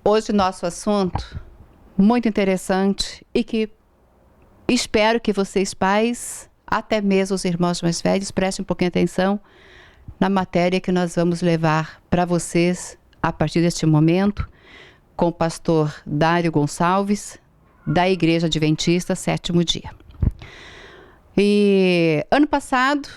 Hoje nosso assunto muito interessante e que espero que vocês pais, até mesmo os irmãos mais velhos, prestem um pouquinho de atenção na matéria que nós vamos levar para vocês a partir deste momento com o pastor Dário Gonçalves, da Igreja Adventista Sétimo Dia. E ano passado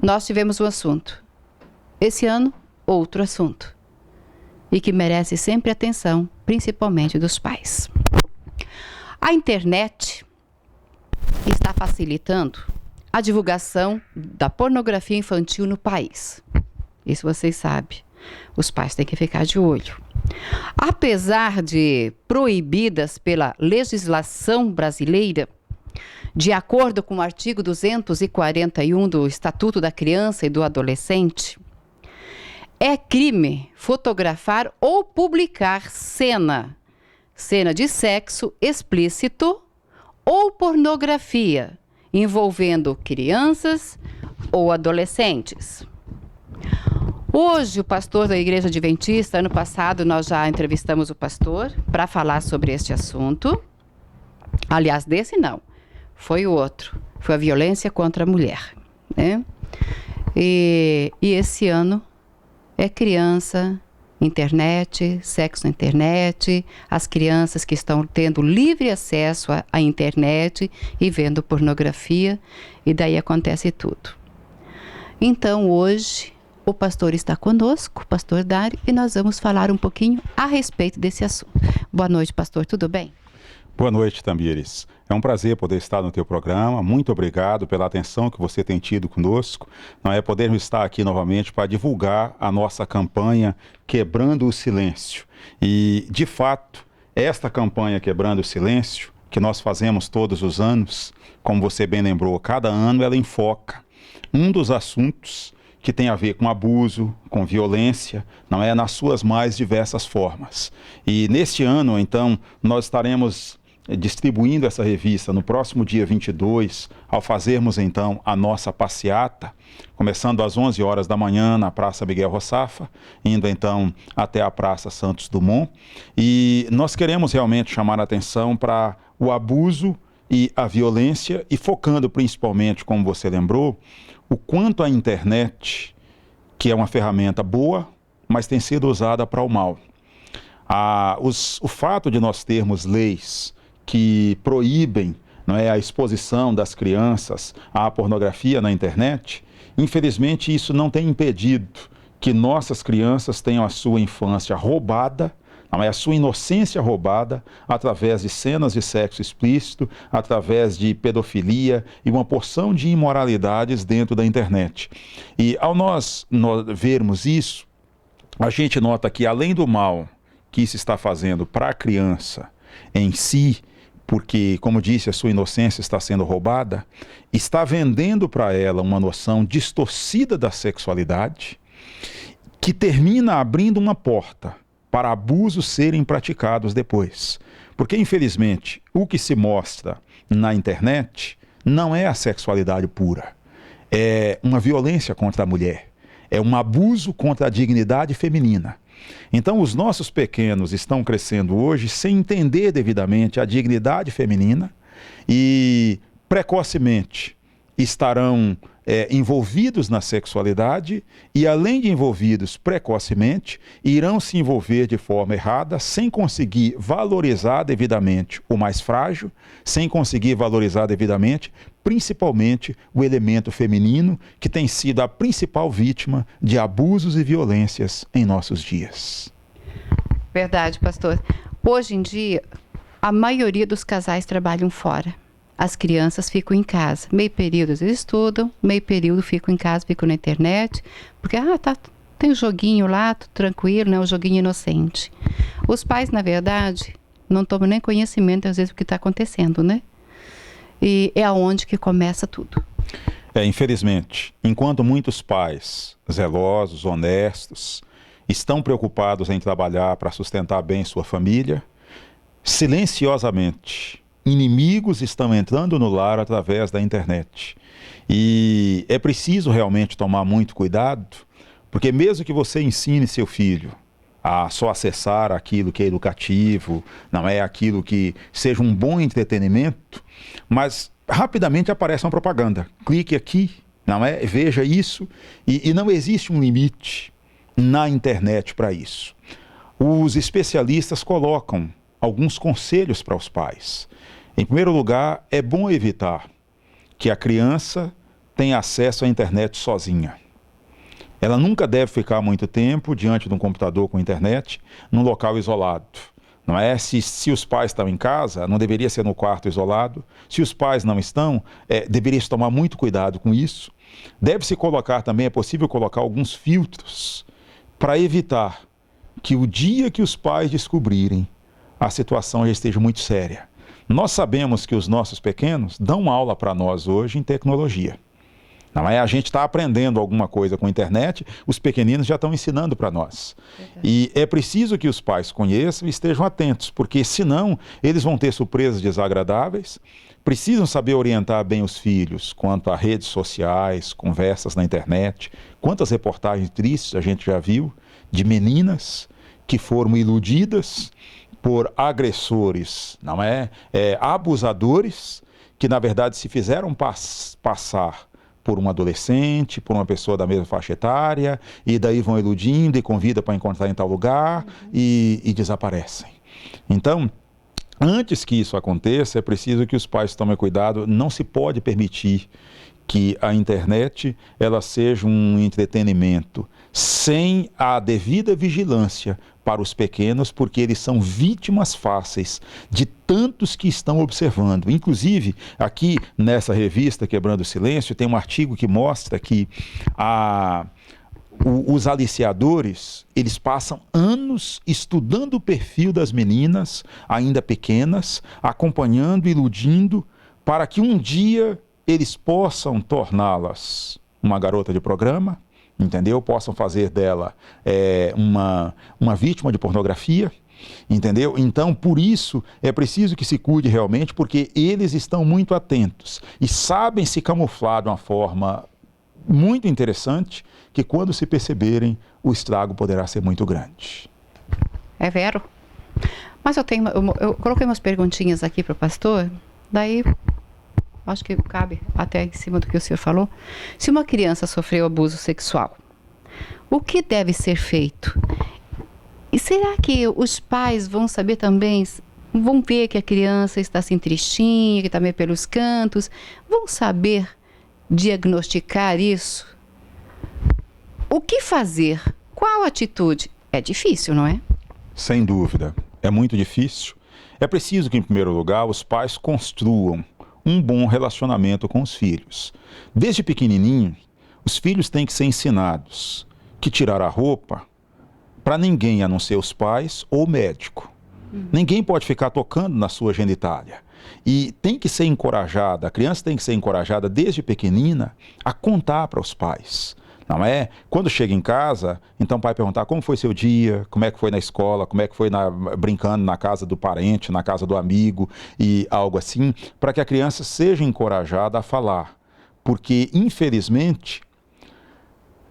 nós tivemos um assunto, esse ano outro assunto, e que merece sempre atenção, principalmente dos pais. A internet está facilitando a divulgação da pornografia infantil no país. Isso vocês sabem. Os pais têm que ficar de olho. Apesar de proibidas pela legislação brasileira, de acordo com o artigo 241 do Estatuto da Criança e do Adolescente, é crime fotografar ou publicar cena de sexo explícito ou pornografia envolvendo crianças ou adolescentes. Hoje, o pastor da Igreja Adventista, ano passado nós já entrevistamos o pastor para falar sobre este assunto. Aliás, desse não, foi o outro, foi a violência contra a mulher, né? E esse ano é criança, internet, sexo na internet, as crianças que estão tendo livre acesso à internet e vendo pornografia, e daí acontece tudo. Então, hoje, o pastor está conosco, o pastor Dário, e nós vamos falar um pouquinho a respeito desse assunto. Boa noite, pastor, tudo bem? Boa noite, Tamires. É um prazer poder estar no teu programa. Muito obrigado pela atenção que você tem tido conosco. Não é podermos estar aqui novamente para divulgar a nossa campanha Quebrando o Silêncio. E, de fato, esta campanha Quebrando o Silêncio, que nós fazemos todos os anos, como você bem lembrou, cada ano ela enfoca um dos assuntos que tem a ver com abuso, com violência, não é, nas suas mais diversas formas. E neste ano, então, nós estaremos distribuindo essa revista no próximo dia 22, ao fazermos então a nossa passeata, começando às 11 horas da manhã na Praça Miguel Roçaffa, indo então até a Praça Santos Dumont. E nós queremos realmente chamar a atenção para o abuso e a violência, e focando principalmente, como você lembrou, o quanto a internet, que é uma ferramenta boa, mas tem sido usada para o mal. O fato de nós termos leis que proíbem, não é, a exposição das crianças à pornografia na internet, infelizmente isso não tem impedido que nossas crianças tenham a sua infância roubada, não é, a sua inocência roubada através de cenas de sexo explícito, através de pedofilia e uma porção de imoralidades dentro da internet. E ao nós vermos isso, a gente nota que além do mal que isso está fazendo para a criança em si, porque, como disse, a sua inocência está sendo roubada, está vendendo para ela uma noção distorcida da sexualidade, que termina abrindo uma porta para abusos serem praticados depois. Porque, infelizmente, o que se mostra na internet não é a sexualidade pura. É uma violência contra a mulher. É um abuso contra a dignidade feminina. Então, os nossos pequenos estão crescendo hoje sem entender devidamente a dignidade feminina e, precocemente, estarão envolvidos na sexualidade e, além de envolvidos precocemente, irão se envolver de forma errada, sem conseguir valorizar devidamente o mais frágil, sem conseguir valorizar devidamente, principalmente, o elemento feminino, que tem sido a principal vítima de abusos e violências em nossos dias. Verdade, pastor. Hoje em dia, a maioria dos casais trabalham fora. As crianças ficam em casa. Meio período eles estudam, meio período ficam em casa, ficam na internet, porque tem um joguinho lá, tudo tranquilo, né? Um joguinho inocente. Os pais, na verdade, não tomam nem conhecimento, às vezes, do que está acontecendo, né? E é aonde que começa tudo. Infelizmente, enquanto muitos pais zelosos, honestos, estão preocupados em trabalhar para sustentar bem sua família, silenciosamente, inimigos estão entrando no lar através da internet. E é preciso realmente tomar muito cuidado, porque mesmo que você ensine seu filho a só acessar aquilo que é educativo, não é aquilo que seja um bom entretenimento, mas rapidamente aparece uma propaganda. Clique aqui, não é? Veja isso, e não existe um limite na internet para isso. Os especialistas colocam alguns conselhos para os pais. Em primeiro lugar, é bom evitar que a criança tenha acesso à internet sozinha. Ela nunca deve ficar muito tempo diante de um computador com internet, num local isolado. Não é? Se os pais estão em casa, não deveria ser no quarto isolado. Se os pais não estão, deveria-se tomar muito cuidado com isso. Deve-se colocar também, é possível colocar alguns filtros para evitar que o dia que os pais descobrirem, a situação já esteja muito séria. Nós sabemos que os nossos pequenos dão aula para nós hoje em tecnologia. Não é? A gente está aprendendo alguma coisa com a internet, os pequeninos já estão ensinando para nós. Verdade. E é preciso que os pais conheçam e estejam atentos, porque senão eles vão ter surpresas desagradáveis, precisam saber orientar bem os filhos quanto a redes sociais, conversas na internet. Quantas reportagens tristes a gente já viu de meninas que foram iludidas por agressores, não é? Abusadores, que na verdade se fizeram passar por um adolescente, por uma pessoa da mesma faixa etária, e daí vão iludindo e convida para encontrar em tal lugar e desaparecem. Então, antes que isso aconteça, é preciso que os pais tomem cuidado. Não se pode permitir que a internet ela seja um entretenimento sem a devida vigilância para os pequenos, porque eles são vítimas fáceis de tantos que estão observando. Inclusive, aqui nessa revista Quebrando o Silêncio, tem um artigo que mostra que os aliciadores, eles passam anos estudando o perfil das meninas, ainda pequenas, acompanhando, iludindo, para que um dia eles possam torná-las uma garota de programa, entendeu? Possam fazer dela uma vítima de pornografia, entendeu? Então, por isso, é preciso que se cuide realmente, porque eles estão muito atentos e sabem se camuflar de uma forma muito interessante, que quando se perceberem, o estrago poderá ser muito grande. É vero. Mas eu coloquei umas perguntinhas aqui para o pastor, daí acho que cabe até em cima do que o senhor falou. Se uma criança sofreu abuso sexual, o que deve ser feito? E será que os pais vão saber também, vão ver que a criança está assim tristinha, que está meio pelos cantos, vão saber diagnosticar isso? O que fazer? Qual atitude? É difícil, não é? Sem dúvida, é muito difícil. É preciso que, em primeiro lugar, os pais construam um bom relacionamento com os filhos. Desde pequenininho, os filhos têm que ser ensinados que tirar a roupa para ninguém, a não ser os pais ou o médico. Ninguém pode ficar tocando na sua genitália. E tem que ser encorajada, a criança tem que ser encorajada desde pequenina a contar para os pais. Não é? Quando chega em casa, então o pai perguntar como foi seu dia, como é que foi na escola, como é que foi brincando na casa do parente, na casa do amigo e algo assim, para que a criança seja encorajada a falar. Porque, infelizmente,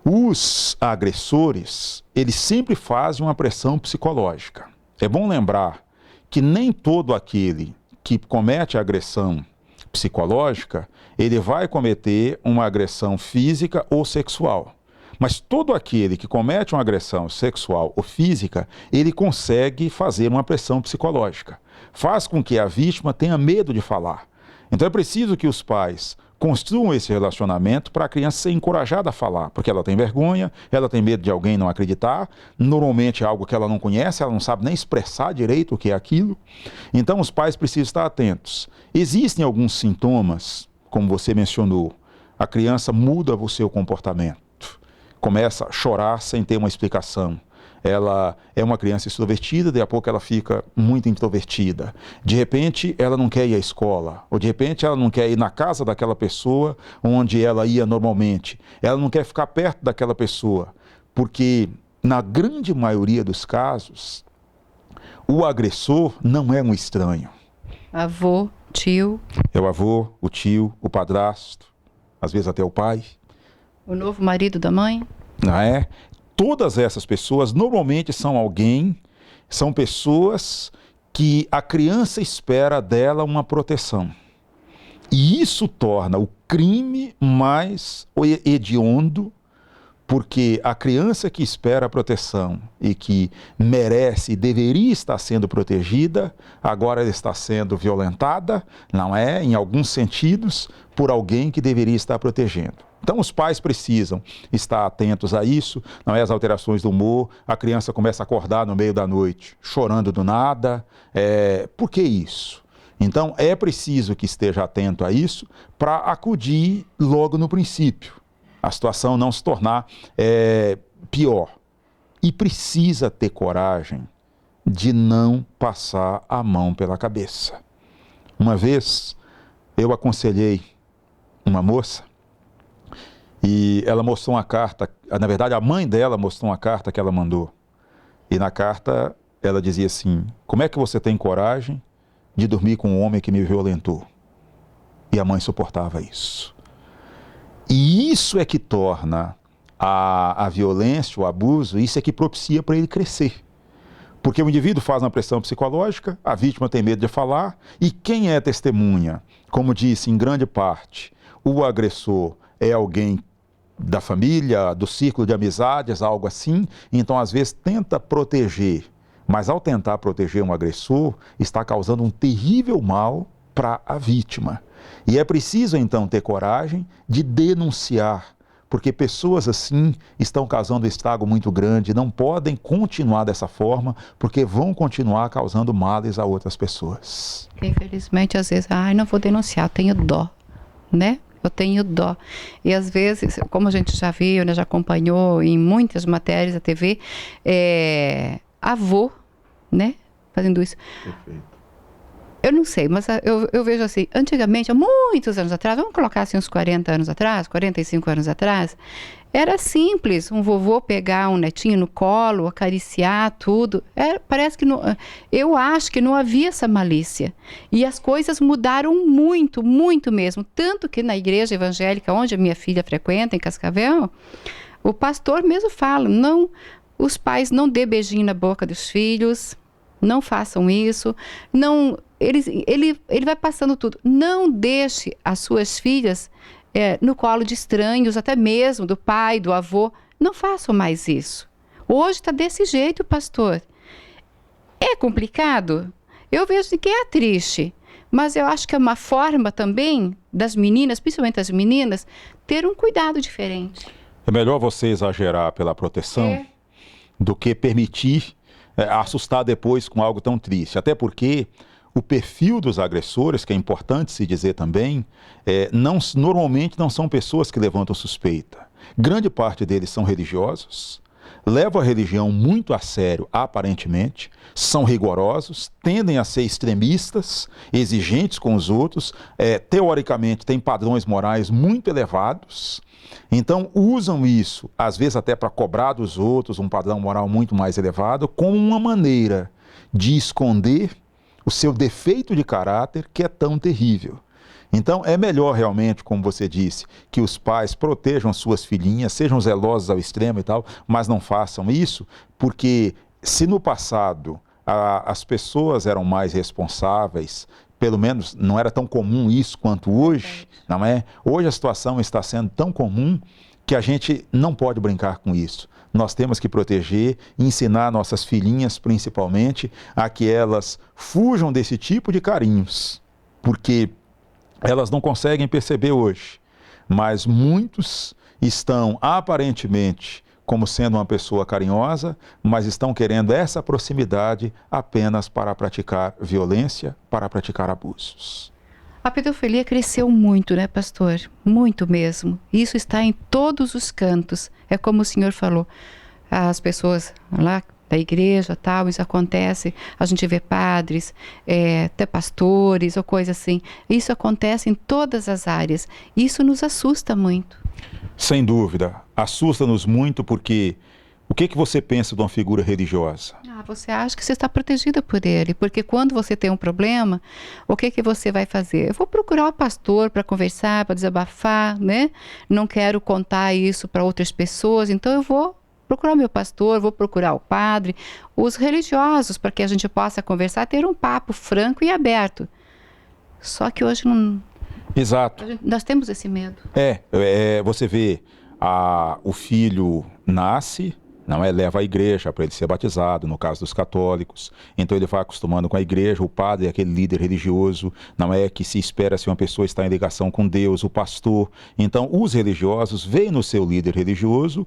os agressores, eles sempre fazem uma pressão psicológica. É bom lembrar que nem todo aquele que comete agressão psicológica, ele vai cometer uma agressão física ou sexual. Mas todo aquele que comete uma agressão sexual ou física, ele consegue fazer uma pressão psicológica. Faz com que a vítima tenha medo de falar. Então é preciso que os pais construam esse relacionamento para a criança ser encorajada a falar, porque ela tem vergonha, ela tem medo de alguém não acreditar, normalmente é algo que ela não conhece, ela não sabe nem expressar direito o que é aquilo. Então os pais precisam estar atentos. Existem alguns sintomas, como você mencionou, a criança muda o seu comportamento, começa a chorar sem ter uma explicação. Ela é uma criança extrovertida, daqui a pouco ela fica muito introvertida. De repente, ela não quer ir à escola, ou de repente ela não quer ir na casa daquela pessoa onde ela ia normalmente. Ela não quer ficar perto daquela pessoa, porque na grande maioria dos casos, o agressor não é um estranho. Avô, tio. É o avô, o tio, o padrasto, às vezes até o pai. O novo marido da mãe. Não é? todas essas pessoas normalmente são pessoas que a criança espera dela uma proteção. E isso torna o crime mais hediondo, porque a criança que espera a proteção e que merece e deveria estar sendo protegida, agora ela está sendo violentada, não é? Em alguns sentidos, por alguém que deveria estar protegendo. Então os pais precisam estar atentos a isso, não é? As alterações do humor, a criança começa a acordar no meio da noite, chorando do nada. Por que isso? Então é preciso que esteja atento a isso para acudir logo no princípio. A situação não se tornar pior. E precisa ter coragem de não passar a mão pela cabeça. Uma vez, eu aconselhei uma moça e ela mostrou uma carta, na verdade a mãe dela mostrou uma carta que ela mandou. E na carta ela dizia assim: como é que você tem coragem de dormir com um homem que me violentou? E a mãe suportava isso. E isso é que torna a violência, o abuso, isso é que propicia para ele crescer. Porque o indivíduo faz uma pressão psicológica, a vítima tem medo de falar, e quem é testemunha? Como disse, em grande parte, o agressor é alguém da família, do círculo de amizades, algo assim, então às vezes tenta proteger, mas ao tentar proteger um agressor, está causando um terrível mal para a vítima. E é preciso então ter coragem de denunciar, porque pessoas assim estão causando um estrago muito grande, não podem continuar dessa forma, porque vão continuar causando males a outras pessoas. Infelizmente, às vezes, não vou denunciar, eu tenho dó, né? Eu tenho dó. E às vezes, como a gente já viu, né, já acompanhou em muitas matérias da TV, avô, né, fazendo isso. Perfeito. Eu não sei, mas eu vejo assim, antigamente, há muitos anos atrás, vamos colocar assim uns 40 anos atrás, 45 anos atrás, era simples um vovô pegar um netinho no colo, acariciar tudo. Parece que eu acho que não havia essa malícia. E as coisas mudaram muito, muito mesmo. Tanto que na igreja evangélica, onde a minha filha frequenta, em Cascavel, o pastor mesmo fala, os pais não dê beijinho na boca dos filhos, não façam isso, não... Ele vai passando tudo. Não deixe as suas filhas no colo de estranhos, até mesmo do pai, do avô. Não façam mais isso. Hoje está desse jeito, pastor. É complicado? Eu vejo que é triste. Mas eu acho que é uma forma também das meninas, principalmente as meninas, ter um cuidado diferente. É melhor você exagerar pela proteção do que permitir assustar depois com algo tão triste. Até porque o perfil dos agressores, que é importante se dizer também, normalmente não são pessoas que levantam suspeita. Grande parte deles são religiosos, levam a religião muito a sério, aparentemente, são rigorosos, tendem a ser extremistas, exigentes com os outros, teoricamente têm padrões morais muito elevados, então usam isso, às vezes até para cobrar dos outros um padrão moral muito mais elevado, como uma maneira de esconder o seu defeito de caráter, que é tão terrível. Então é melhor realmente, como você disse, que os pais protejam suas filhinhas, sejam zelosos ao extremo e tal, mas não façam isso, porque se no passado as pessoas eram mais responsáveis, pelo menos não era tão comum isso quanto hoje, não é? Hoje a situação está sendo tão comum que a gente não pode brincar com isso. Nós temos que proteger e ensinar nossas filhinhas, principalmente, a que elas fujam desse tipo de carinhos, porque elas não conseguem perceber hoje, mas muitos estão aparentemente como sendo uma pessoa carinhosa, mas estão querendo essa proximidade apenas para praticar violência, para praticar abusos. A pedofilia cresceu muito, né, pastor? Muito mesmo. Isso está em todos os cantos. É como o senhor falou, as pessoas lá da igreja, tal, isso acontece, a gente vê padres, até pastores ou coisa assim. Isso acontece em todas as áreas. Isso nos assusta muito. Sem dúvida. Assusta-nos muito porque o que você pensa de uma figura religiosa? Você acha que você está protegida por ele, porque quando você tem um problema, o que você vai fazer? Eu vou procurar o pastor para conversar, para desabafar, né? Não quero contar isso para outras pessoas, então eu vou procurar o meu pastor, vou procurar o padre, os religiosos, para que a gente possa conversar, ter um papo franco e aberto. Só que hoje não... Exato. Nós temos esse medo. Você vê, o filho nasce, não é? Leva à igreja para ele ser batizado, no caso dos católicos. Então ele vai acostumando com a igreja, o padre é aquele líder religioso, não é? Que se espera se uma pessoa está em ligação com Deus, o pastor. Então os religiosos veem no seu líder religioso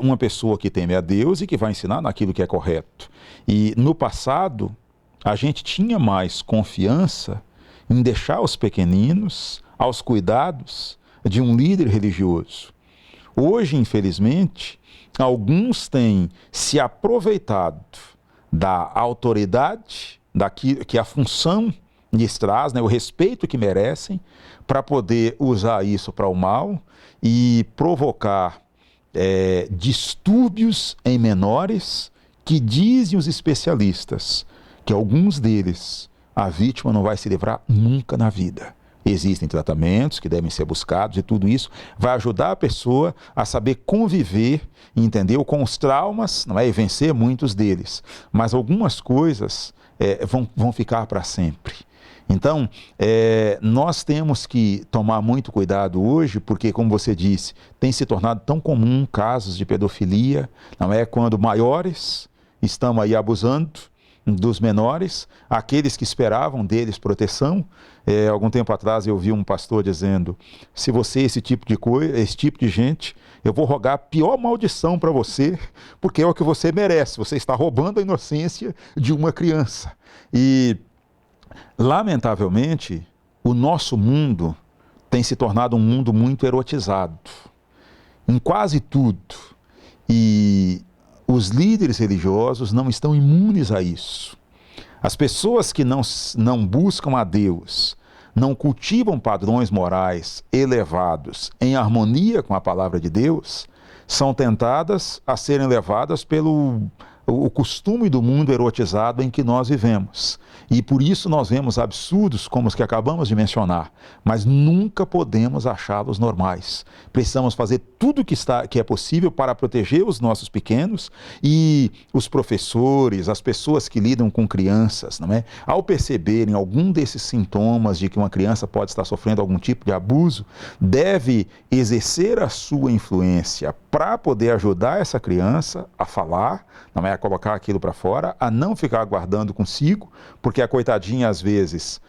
uma pessoa que teme a Deus e que vai ensinar naquilo que é correto. E no passado, a gente tinha mais confiança em deixar os pequeninos aos cuidados de um líder religioso. Hoje, infelizmente, alguns têm se aproveitado da autoridade, daquilo que a função lhes traz, né, o respeito que merecem, para poder usar isso para o mal e provocar distúrbios em menores que dizem os especialistas que alguns deles a vítima não vai se livrar nunca na vida. Existem tratamentos que devem ser buscados e tudo isso vai ajudar a pessoa a saber conviver, entendeu, com os traumas, não é? E vencer muitos deles. Mas algumas coisas vão ficar para sempre. Então, nós temos que tomar muito cuidado hoje, porque, como você disse, tem se tornado tão comum casos de pedofilia, não é? Quando maiores estão aí abusando dos menores, aqueles que esperavam deles proteção. Algum tempo atrás eu vi um pastor dizendo: se você é esse tipo de gente, eu vou rogar a pior maldição para você, porque é o que você merece, você está roubando a inocência de uma criança. E, lamentavelmente, o nosso mundo tem se tornado um mundo muito erotizado, em quase tudo. E os líderes religiosos não estão imunes a isso. As pessoas que não buscam a Deus, não cultivam padrões morais elevados em harmonia com a palavra de Deus, são tentadas a serem levadas pelo o costume do mundo erotizado em que nós vivemos. E por isso nós vemos absurdos como os que acabamos de mencionar, mas nunca podemos achá-los normais. Precisamos fazer tudo que é possível para proteger os nossos pequenos, e os professores, as pessoas que lidam com crianças, não é? Ao perceberem algum desses sintomas de que uma criança pode estar sofrendo algum tipo de abuso, deve exercer a sua influência para poder ajudar essa criança a falar, não é? A colocar aquilo para fora, a não ficar guardando consigo, porque a coitadinha, às vezes,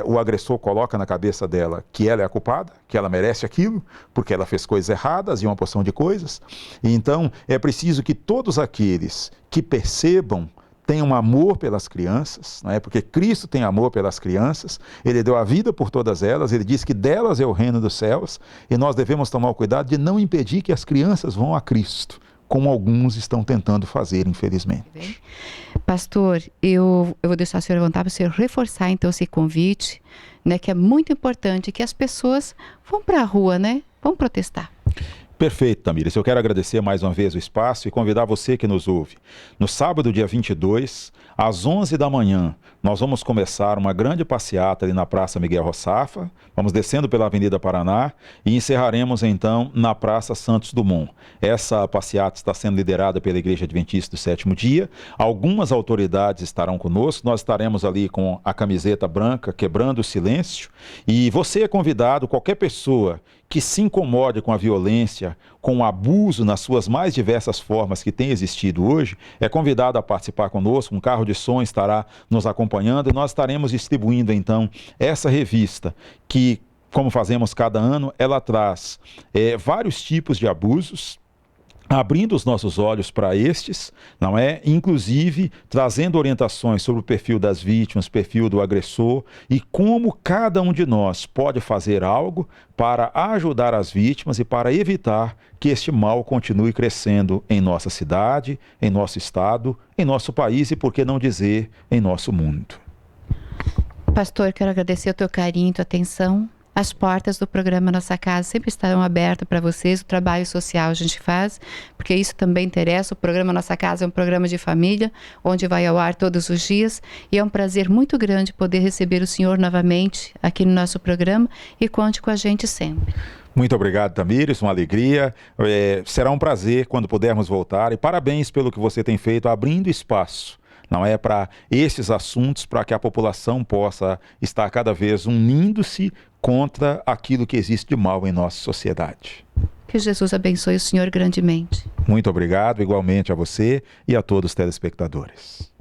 o agressor coloca na cabeça dela que ela é a culpada, que ela merece aquilo, porque ela fez coisas erradas e uma porção de coisas. E então, é preciso que todos aqueles que percebam tenham amor pelas crianças, não é? Porque Cristo tem amor pelas crianças, Ele deu a vida por todas elas, Ele diz que delas é o reino dos céus, e nós devemos tomar o cuidado de não impedir que as crianças vão a Cristo, como alguns estão tentando fazer, infelizmente. Pastor, eu vou deixar o senhor levantar para o senhor reforçar então esse convite, né, que é muito importante que as pessoas vão para a rua, né? Vão protestar. Perfeito, Tamires. Eu quero agradecer mais uma vez o espaço e convidar você que nos ouve. No sábado, dia 22, às 11 da manhã, nós vamos começar uma grande passeata ali na Praça Miguel Roçaffa, vamos descendo pela Avenida Paraná e encerraremos então na Praça Santos Dumont. Essa passeata está sendo liderada pela Igreja Adventista do Sétimo Dia. Algumas autoridades estarão conosco, nós estaremos ali com a camiseta branca, quebrando o silêncio, e você é convidado, qualquer pessoa que se incomode com a violência, com o abuso nas suas mais diversas formas que tem existido hoje, é convidado a participar conosco. Um carro de som estará nos acompanhando e nós estaremos distribuindo então essa revista que, como fazemos cada ano, ela traz vários tipos de abusos, abrindo os nossos olhos para estes, não é? Inclusive trazendo orientações sobre o perfil das vítimas, perfil do agressor e como cada um de nós pode fazer algo para ajudar as vítimas e para evitar que este mal continue crescendo em nossa cidade, em nosso estado, em nosso país e, por que não dizer, em nosso mundo. Pastor, quero agradecer o teu carinho, tua atenção. As portas do programa Nossa Casa sempre estarão abertas para vocês. O trabalho social a gente faz, porque isso também interessa. O programa Nossa Casa é um programa de família, onde vai ao ar todos os dias. E é um prazer muito grande poder receber o senhor novamente aqui no nosso programa, e conte com a gente sempre. Muito obrigado, Tamires, uma alegria. Será um prazer quando pudermos voltar e parabéns pelo que você tem feito, abrindo espaço, não é, para esses assuntos, para que a população possa estar cada vez unindo-se contra aquilo que existe de mal em nossa sociedade. Que Jesus abençoe o senhor grandemente. Muito obrigado, igualmente a você e a todos os telespectadores.